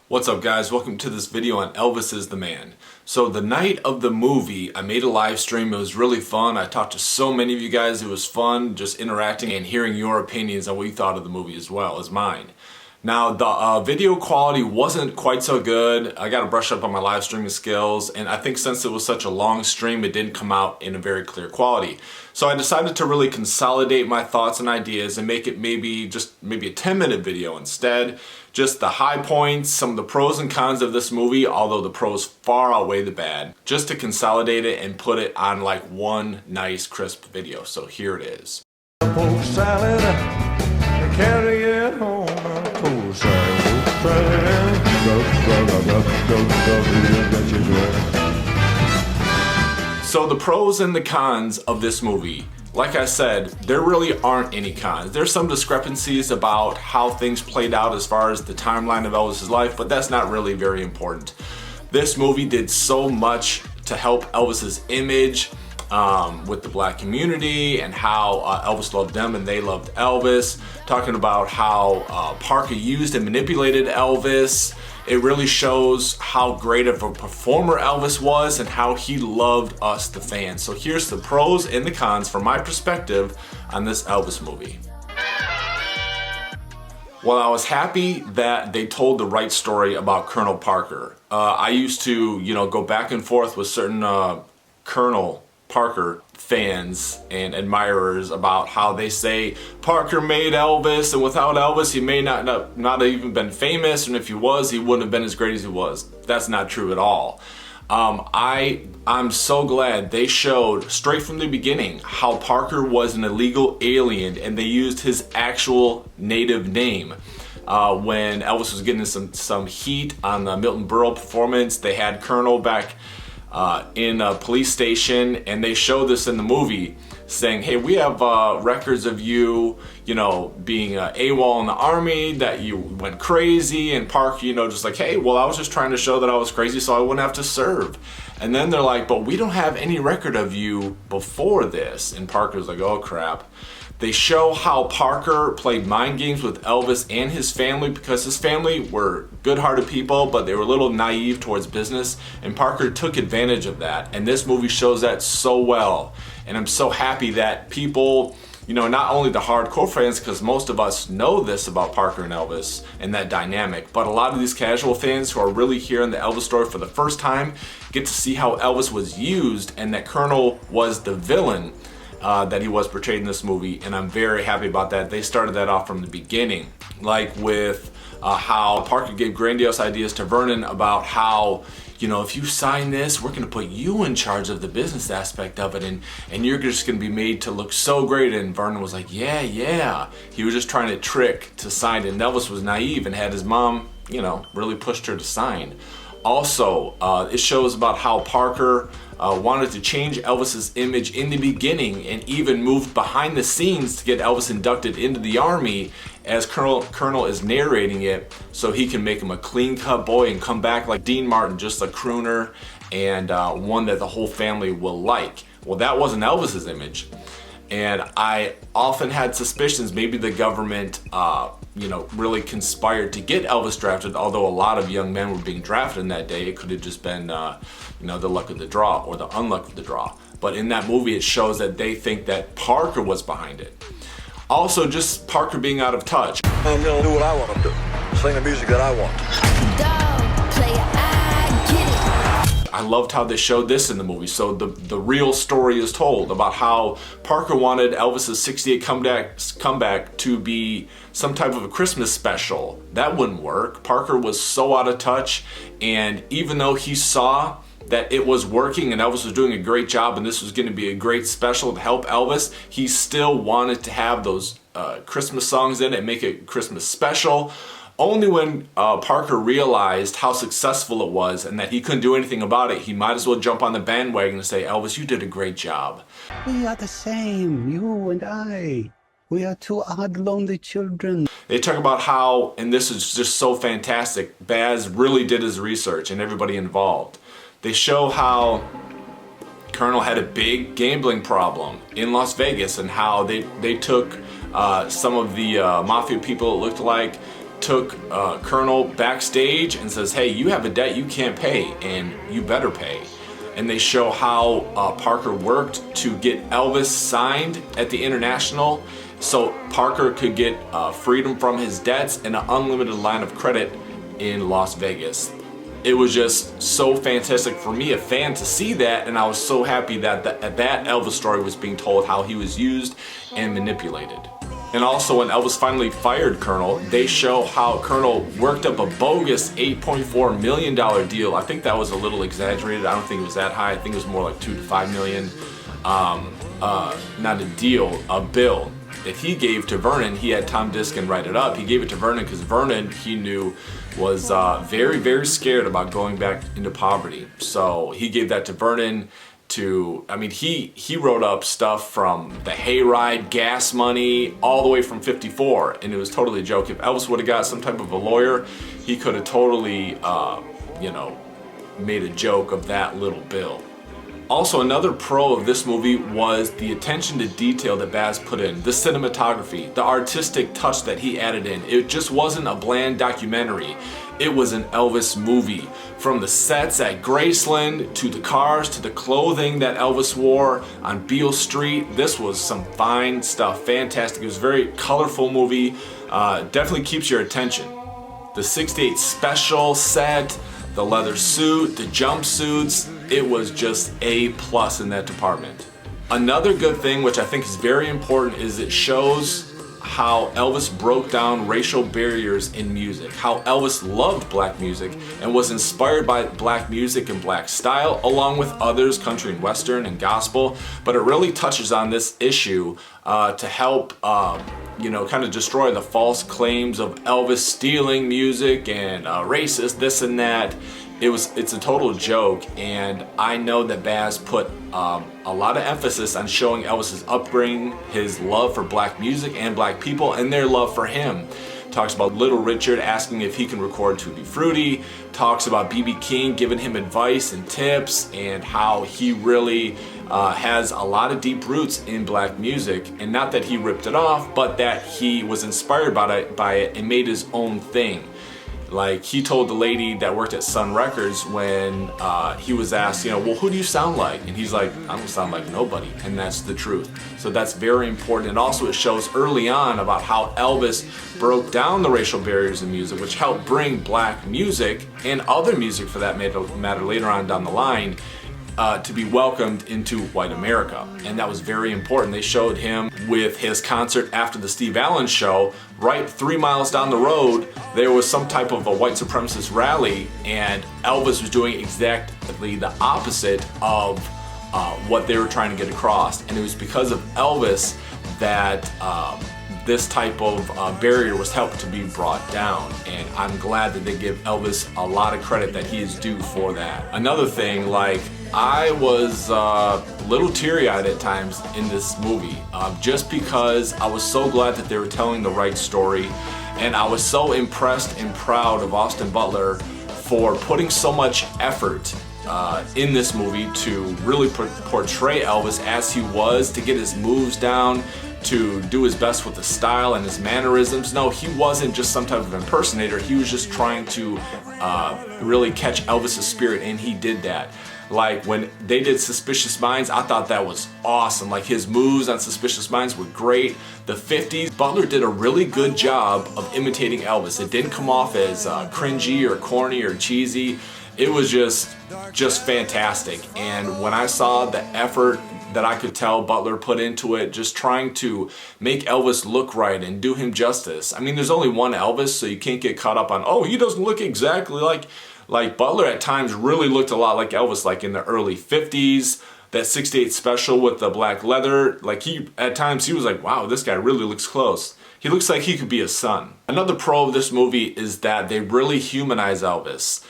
What's up guys, welcome to this video on Elvis is the Man. So the night of the movie, I made a live stream. It was really fun. I talked to so many of you guys. It was fun just interacting and hearing your opinions on what you thought of the movie as well as mine. Now the video quality wasn't quite so good. I got to brush up on my live streaming skills, and I think since it was such a long stream, it didn't come out in a very clear quality. So I decided to really consolidate my thoughts and ideas and make it maybe a 10-minute video instead. Just the high points, some of the pros and cons of this movie, although the pros far outweigh the bad, just to consolidate it and put it on like one nice crisp video. So here it is. Salad, carry it home. So the pros and the cons of this movie. Like I said, there really aren't any cons. There's some discrepancies about how things played out as far as the timeline of Elvis's life, but that's not really very important. This movie did so much to help Elvis's image with the black community and how Elvis loved them and they loved Elvis. Talking about how Parker used and manipulated Elvis. It really shows how great of a performer Elvis was and how he loved us, the fans. So here's the pros and the cons from my perspective on this Elvis movie. Well, I was happy that they told the right story about Colonel Parker. I used to, go back and forth with certain Colonel Parker fans and admirers about how they say Parker made Elvis, and without Elvis he may not have even been famous, and if he was, he wouldn't have been as great as he was. That's not true at all. I'm so glad they showed straight from the beginning how Parker was an illegal alien, and they used his actual native name. When Elvis was getting some heat on the Milton Berle performance, they had Colonel back in a police station, and they showed this in the movie, saying, hey, we have records of you, being AWOL in the army, that you went crazy, and Parker, just like, hey, well, I was just trying to show that I was crazy so I wouldn't have to serve. And then they're like, but we don't have any record of you before this. And Parker's like, oh crap. They show how Parker played mind games with Elvis and his family, because his family were good-hearted people, but they were a little naive towards business, and Parker took advantage of that. And this movie shows that so well. And I'm so happy that people, not only the hardcore fans, because most of us know this about Parker and Elvis and that dynamic, but a lot of these casual fans who are really hearing the Elvis story for the first time get to see how Elvis was used and that Colonel was the villain that he was portrayed in this movie, and I'm very happy about that. They started that off from the beginning, like with how Parker gave grandiose ideas to Vernon about how, if you sign this, we're gonna put you in charge of the business aspect of it, and you're just gonna be made to look so great. And Vernon was like, yeah. He was just trying to trick to sign it, and Elvis was naive and had his mom, really pushed her to sign. Also, it shows about how Parker wanted to change Elvis's image in the beginning, and even moved behind the scenes to get Elvis inducted into the army as Colonel is narrating it, so he can make him a clean-cut boy and come back like Dean Martin, just a crooner, and one that the whole family will like. Well, that wasn't Elvis's image. And I often had suspicions maybe the government, really conspired to get Elvis drafted, although a lot of young men were being drafted in that day. It could have just been, the luck of the draw or the unluck of the draw. But in that movie, it shows that they think that Parker was behind it. Also, just Parker being out of touch. I'm gonna do what I want to do. Sing the music that I want. I loved how they showed this in the movie. So the real story is told about how Parker wanted Elvis's 68 comeback to be some type of a Christmas special. That wouldn't work. Parker was so out of touch, and even though he saw that it was working and Elvis was doing a great job and this was going to be a great special to help Elvis, he still wanted to have those Christmas songs in it and make it Christmas special. Only when Parker realized how successful it was and that he couldn't do anything about it, he might as well jump on the bandwagon and say, Elvis, you did a great job. We are the same, you and I. We are two odd, lonely children. They talk about how, and this is just so fantastic, Baz really did his research and everybody involved. They show how Colonel had a big gambling problem in Las Vegas, and how they took some of the mafia people, it looked like, took Colonel backstage and says, hey, you have a debt you can't pay and you better pay. And they show how Parker worked to get Elvis signed at the International so Parker could get freedom from his debts and an unlimited line of credit in Las Vegas. It was just so fantastic for me, a fan, to see that, and I was so happy that that Elvis story was being told, how he was used and manipulated. And also when Elvis finally fired Colonel, they show how Colonel worked up a bogus $8.4 million deal. I think that was a little exaggerated. I don't think it was that high. I think it was more like $2 to $5 million. Not a deal, a bill that he gave to Vernon. He had Tom Diskin write it up. He gave it to Vernon because Vernon, he knew, was very, very scared about going back into poverty. So he gave that to Vernon to, I mean, he wrote up stuff from the hayride, gas money, all the way from 54, and it was totally a joke. If Elvis would have got some type of a lawyer, he could have totally, you know, made a joke of that little bill. Also, another pro of this movie was the attention to detail that Baz put in, the cinematography, the artistic touch that he added in. It just wasn't a bland documentary. It was an Elvis movie. From the sets at Graceland, to the cars, to the clothing that Elvis wore on Beale Street. This was some fine stuff, fantastic. It was a very colorful movie, definitely keeps your attention. The 68 special set, the leather suit, the jumpsuits, it was just A+ in that department. Another good thing, which I think is very important, is it shows how Elvis broke down racial barriers in music, how Elvis loved black music and was inspired by black music and black style, along with others, country and western and gospel. But it really touches on this issue to help you know, kind of destroy the false claims of Elvis stealing music and racist, this and that. It's a total joke, and I know that Baz put a lot of emphasis on showing Elvis's upbringing, his love for black music and black people, and their love for him. Talks about Little Richard asking if he can record Tutti Frutti, talks about B.B. King giving him advice and tips, and how he really has a lot of deep roots in black music, and not that he ripped it off, but that he was inspired by it and made his own thing. Like, he told the lady that worked at Sun Records when he was asked, you know, well, who do you sound like? And he's like, I don't sound like nobody, and that's the truth. So that's very important. And also it shows early on about how Elvis broke down the racial barriers in music, which helped bring black music, and other music for that matter later on down the line, to be welcomed into white America. And that was very important. They showed him with his concert after the Steve Allen show. Right 3 miles down the road, there was some type of a white supremacist rally, and Elvis was doing exactly the opposite of what they were trying to get across. And it was because of Elvis that this type of barrier was helped to be brought down, and I'm glad that they give Elvis a lot of credit that he is due for that. Another thing, like, I was a little teary-eyed at times in this movie, just because I was so glad that they were telling the right story, and I was so impressed and proud of Austin Butler for putting so much effort in this movie to really portray Elvis as he was, to get his moves down, to do his best with the style and his mannerisms. No, he wasn't just some type of impersonator. He was just trying to really catch Elvis's spirit, and he did that. Like, when they did Suspicious Minds, I thought that was awesome. Like, his moves on Suspicious Minds were great. The 50s, Butler did a really good job of imitating Elvis. It didn't come off as cringy or corny or cheesy. It was just fantastic. And when I saw the effort that I could tell Butler put into it, just trying to make Elvis look right and do him justice. I mean, there's only one Elvis, so you can't get caught up on, oh, he doesn't look exactly like Butler. At times really looked a lot like Elvis, like in the early 50s, that 68 special with the black leather. Like, at times he was like, wow, this guy really looks close. He looks like he could be his son. Another pro of this movie is that they really humanize Elvis.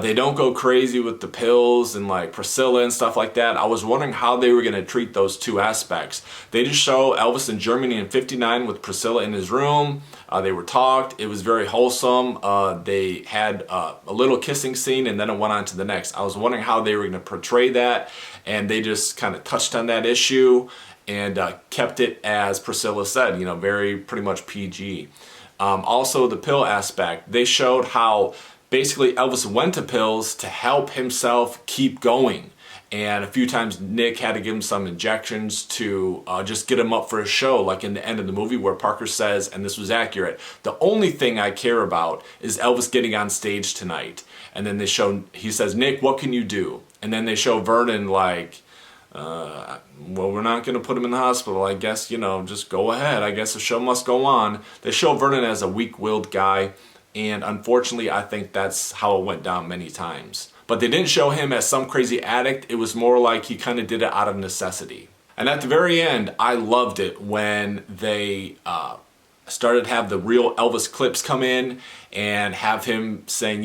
They don't go crazy with the pills and like Priscilla and stuff like that. I was wondering how they were gonna treat those two aspects. They just show Elvis in Germany in '59 with Priscilla in his room. They were talked. It was very wholesome. They had a little kissing scene, and then it went on to the next. I was wondering how they were gonna portray that, and they just kind of touched on that issue and kept it, as Priscilla said, you know, very pretty much PG. Also the pill aspect. They showed how basically Elvis went to pills to help himself keep going. And a few times Nick had to give him some injections to just get him up for a show, like in the end of the movie where Parker says, and this was accurate, "The only thing I care about is Elvis getting on stage tonight." And then he says, "Nick, what can you do?" And then they show Vernon like, well, we're not going to put him in the hospital. I guess, just go ahead. I guess the show must go on. They show Vernon as a weak-willed guy. And unfortunately, I think that's how it went down many times. But they didn't show him as some crazy addict. It was more like he kind of did it out of necessity. And at the very end, I loved it when they started to have the real Elvis clips come in and have him saying,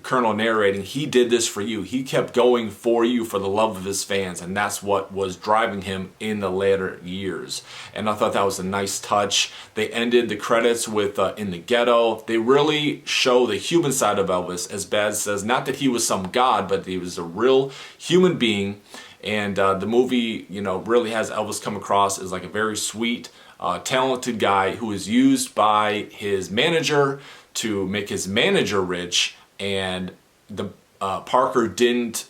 Colonel narrating, "He did this for you. He kept going for you for the love of his fans." And that's what was driving him in the later years. And I thought that was a nice touch. They ended the credits with In the Ghetto. They really show the human side of Elvis, as Baz says, not that he was some god, but he was a real human being. And the movie, really has Elvis come across as like a very sweet, talented guy who was used by his manager to make his manager rich, and the Parker didn't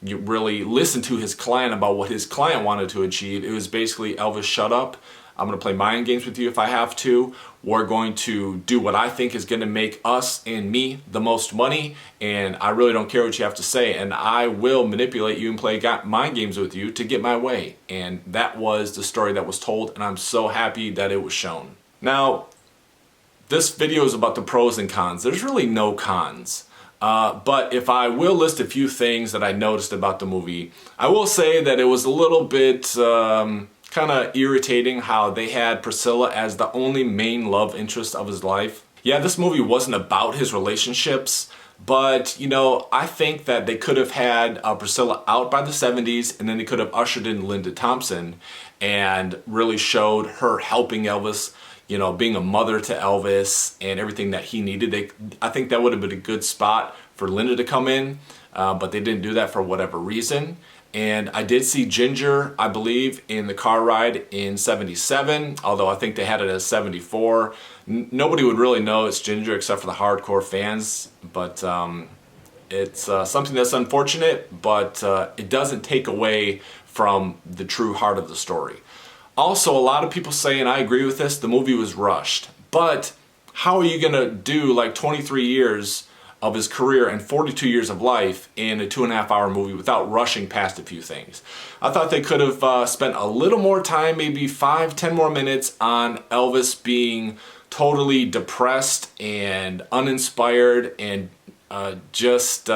really listen to his client about what his client wanted to achieve. It was basically, "Elvis, shut up. I'm going to play mind games with you if I have to. We're going to do what I think is going to make us and me the most money, and I really don't care what you have to say, and I will manipulate you and play mind games with you to get my way." And that was the story that was told, and I'm so happy that it was shown. Now, this video is about the pros and cons. There's really no cons. But if I will list a few things that I noticed about the movie, I will say that it was a little bit kind of irritating how they had Priscilla as the only main love interest of his life. Yeah, this movie wasn't about his relationships, but I think that they could have had Priscilla out by the 70s, and then they could have ushered in Linda Thompson and really showed her helping Elvis, being a mother to Elvis and everything that he needed. I think that would have been a good spot for Linda to come in, but they didn't do that for whatever reason. And I did see Ginger, I believe, in the car ride in 77, although I think they had it as 74. Nobody would really know it's Ginger except for the hardcore fans, but it's something that's unfortunate, but it doesn't take away from the true heart of the story. Also, a lot of people say, and I agree with this, the movie was rushed. But how are you going to do like 23 years of his career and 42 years of life in a 2.5-hour movie without rushing past a few things? I thought they could have spent a little more time, maybe 5-10 more minutes on Elvis being totally depressed and uninspired and just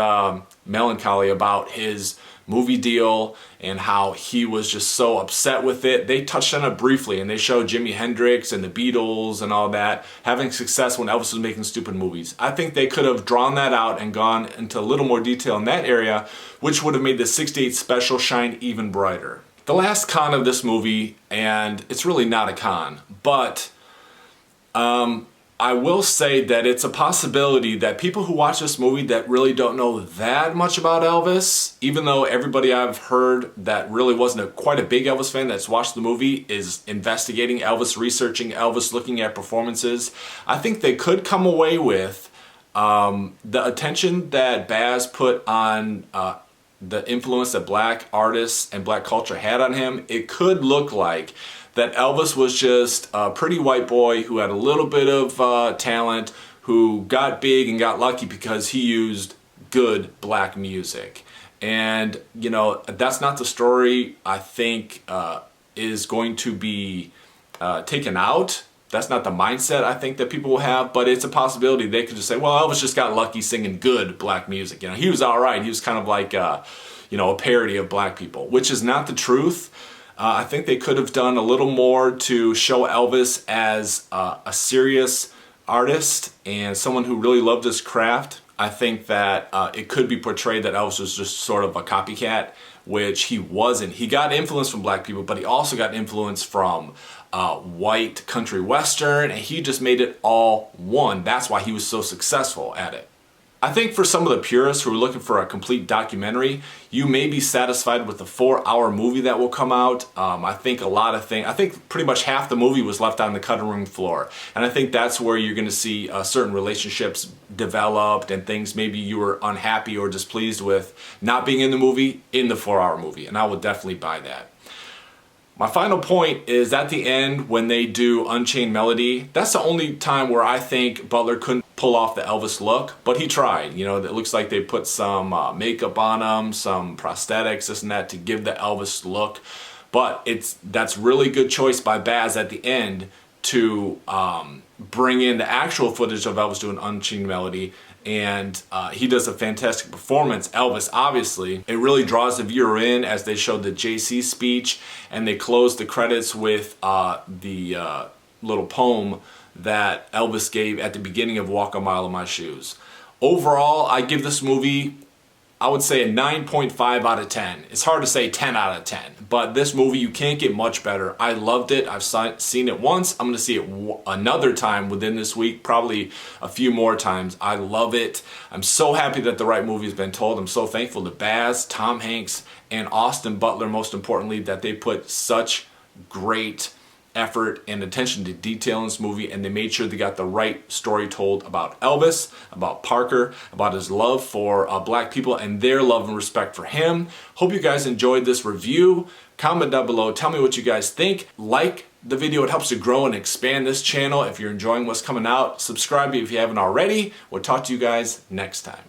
melancholy about his movie deal and how he was just so upset with it. They touched on it briefly, and they showed Jimi Hendrix and the Beatles and all that having success when Elvis was making stupid movies. I think they could have drawn that out and gone into a little more detail in that area, which would have made the 68 special shine even brighter. The last con of this movie, and it's really not a con, but I will say that it's a possibility that people who watch this movie that really don't know that much about Elvis, even though everybody I've heard that really wasn't quite a big Elvis fan that's watched the movie is investigating Elvis, researching Elvis, looking at performances, I think they could come away with the attention that Baz put on the influence that black artists and black culture had on him. It could look like that Elvis was just a pretty white boy who had a little bit of talent, who got big and got lucky because he used good black music. And, that's not the story I think is going to be taken out. That's not the mindset I think that people will have, but it's a possibility they could just say, well, Elvis just got lucky singing good black music. He was all right. He was kind of like, a parody of black people, which is not the truth. I think they could have done a little more to show Elvis as a serious artist and someone who really loved his craft. I think that it could be portrayed that Elvis was just sort of a copycat, which he wasn't. He got influence from black people, but he also got influence from white country western, and he just made it all one. That's why he was so successful at it. I think for some of the purists who are looking for a complete documentary, you may be satisfied with the 4-hour movie that will come out. I think pretty much half the movie was left on the cutting room floor. And I think that's where you're going to see certain relationships developed and things maybe you were unhappy or displeased with not being in the movie, in the 4-hour movie. And I will definitely buy that. My final point is at the end when they do Unchained Melody, that's the only time where I think Butler couldn't pull off the Elvis look, but he tried. You know, it looks like they put some makeup on him, some prosthetics, this and that to give the Elvis look. But that's really good choice by Baz at the end to bring in the actual footage of Elvis doing Unchained Melody. And he does a fantastic performance. Elvis, obviously, it really draws the viewer in as they showed the JC speech, and they closed the credits with the little poem that Elvis gave at the beginning of Walk a Mile in My Shoes. Overall, I give this movie, I would say a 9.5 out of 10. It's hard to say 10 out of 10, but this movie, you can't get much better. I loved it. I've seen it once. I'm going to see it another time within this week, probably a few more times. I love it. I'm so happy that the right movie has been told. I'm so thankful to Baz, Tom Hanks, and Austin Butler, most importantly, that they put such great effort and attention to detail in this movie, and they made sure they got the right story told about Elvis, about Parker, about his love for black people and their love and respect for him. Hope you guys enjoyed this review. Comment down below, tell me what you guys think. Like the video, it helps to grow and expand this channel. If you're enjoying what's coming out, subscribe if you haven't already. We'll talk to you guys next time.